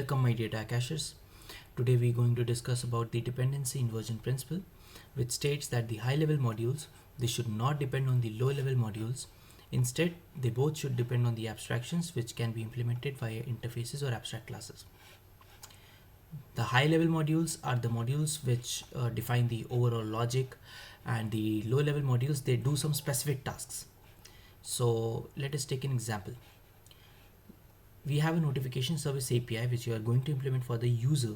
Welcome my data cachers. Today we are going to discuss about the dependency inversion principle, which states that the high level modules, they should not depend on the low level modules. Instead, they both should depend on the abstractions which can be implemented via interfaces or abstract classes. The high level modules are the modules which define the overall logic, and the low level modules, they do some specific tasks. So let us take an example. We have a notification service API which you are going to implement for the user.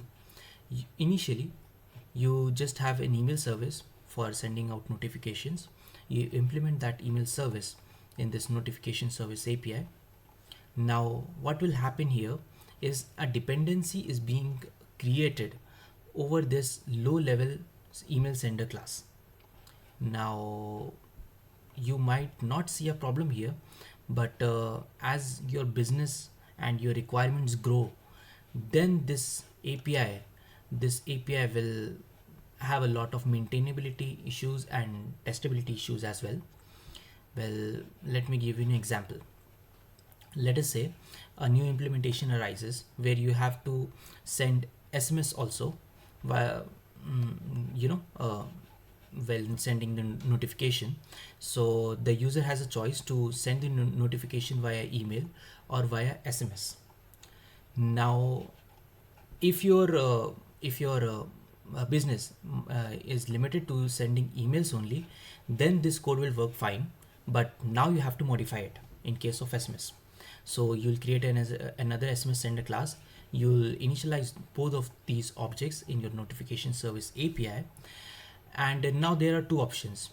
Initially, you just have an email service for sending out notifications. You implement that email service in this notification service API. Now, what will happen here is a dependency is being created over this low level email sender class. Now, you might not see a problem here, but as your business and your requirements grow, then this API will have a lot of maintainability issues and testability issues as well. Well, let me give you an example. Let us say a new implementation arises where you have to send SMS also via when sending the notification. So the user has a choice to send the notification via email or via SMS. Now, if your business is limited to sending emails only, then this code will work fine. But now you have to modify it in case of SMS. So you'll create another SMS sender class. You'll initialize both of these objects in your notification service API. And now there are two options.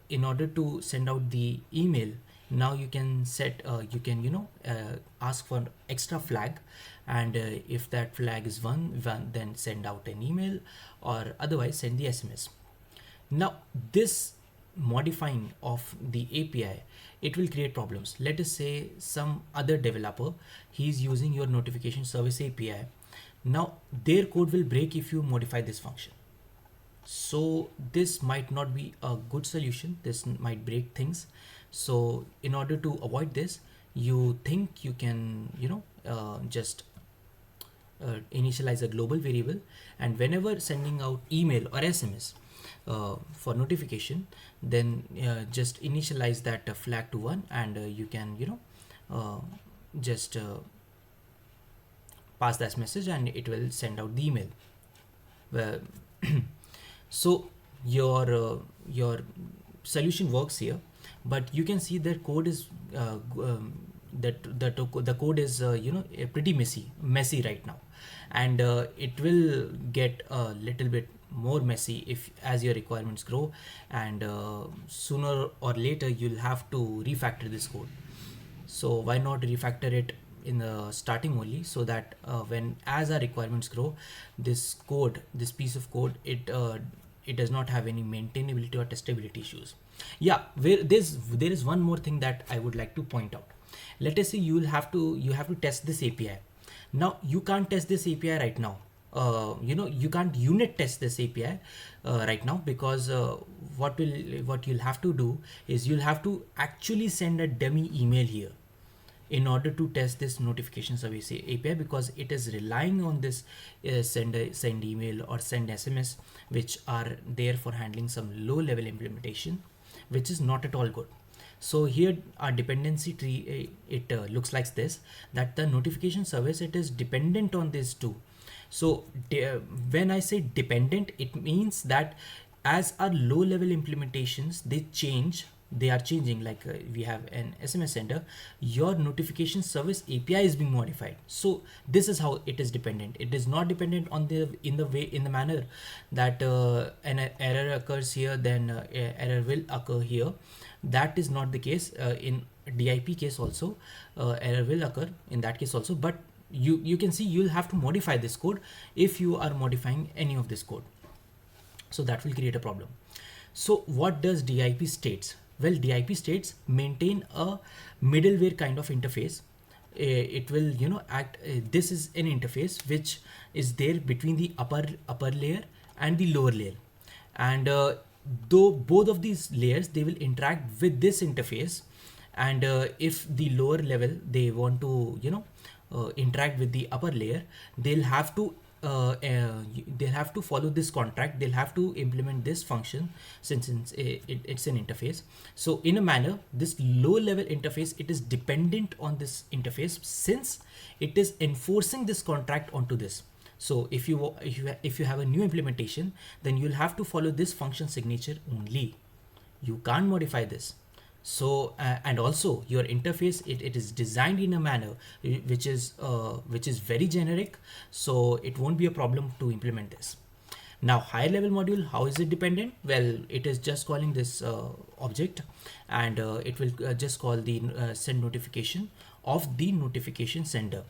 In order to send out the email, now you can set ask for extra flag, and if that flag is one, then send out an email, or otherwise send the SMS. Now this modifying of the API, it will create problems. Let us say some other developer, he's using your notification service API. Now their code will break if you modify this function. So this might not be a good solution. This might break things. So in order to avoid this, you think you can just initialize a global variable, and whenever sending out email or SMS for notification, then just initialize that flag to 1, and you can just pass that message and it will send out the email. Well, so your solution works here, but you can see that code is the code is pretty messy right now, and it will get a little bit more messy as your requirements grow, and sooner or later you'll have to refactor this code. So why not refactor it in the starting only, so that when as our requirements grow, this piece of code, it does not have any maintainability or testability issues. Yeah, there is one more thing that I would like to point out. Let us say you have to test this API. Now you can't test this API right now. You can't unit test this API right now, because what you'll have to do is you'll have to actually send a dummy email here in order to test this notification service API, because it is relying on this send email or send SMS, which are there for handling some low level implementation, which is not at all good. So here our dependency tree, it looks like this, that the notification service, it is dependent on this too. So when I say dependent, it means that as our low level implementations, they are changing, like we have an SMS sender, your notification service API is being modified. So this is how it is dependent. It is not dependent on in the manner that an error occurs here, then error will occur here. That is not the case. In DIP case also, error will occur in that case also, but you can see you'll have to modify this code if you are modifying any of this code. So that will create a problem. So what does DIP states? Well, DIP states maintain a middleware kind of interface. It will act. This is an interface which is there between the upper layer and the lower layer, and though both of these layers, they will interact with this interface, and if the lower level, they want to interact with the upper layer, they'll have to they'll have to follow this contract, they'll have to implement this function, since it's an interface. So in a manner, this low level interface, it is dependent on this interface, since it is enforcing this contract onto this. So if you have a new implementation, then you'll have to follow this function signature only. You can't modify this. So and also your interface, it is designed in a manner which is very generic, so it won't be a problem to implement this. Now higher level module, how is it dependent? Well, it is just calling this object, and it will just call the send notification of the notification sender.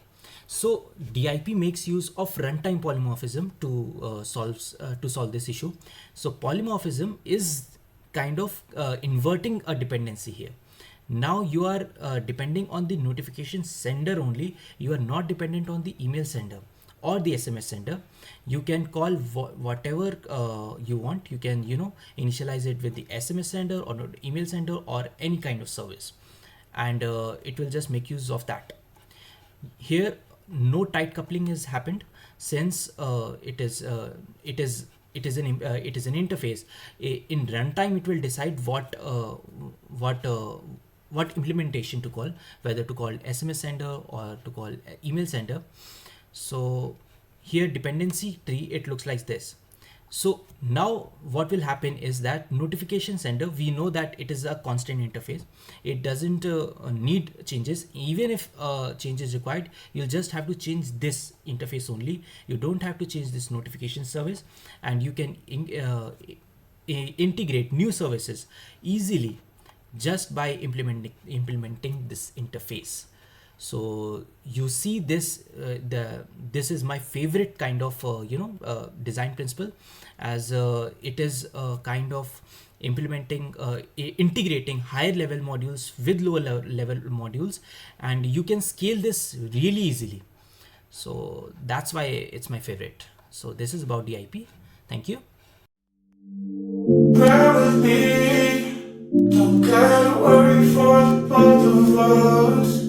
So DIP makes use of runtime polymorphism to solve this issue. So polymorphism is kind of inverting a dependency here. Now you are depending on the notification sender only. You are not dependent on the email sender or the SMS sender. You can call whatever you want. You can, initialize it with the SMS sender or the email sender or any kind of service, and it will just make use of that. Here, no tight coupling has happened, since it is an interface. In runtime, it will decide what implementation to call, whether to call SMS sender or to call email sender. So here, dependency tree, it looks like this. So now what will happen is that notification sender, we know that it is a constant interface. It doesn't need changes. Even if change is required, you'll just have to change this interface only. You don't have to change this notification service, and you can integrate new services easily just by implementing this interface. So you see this, this is my favorite kind of design principle, as it is kind of implementing integrating higher level modules with lower level modules, and you can scale this really easily. So that's why it's my favorite. So this is about DIP. Thank you. Don't gotta worry for the both of us.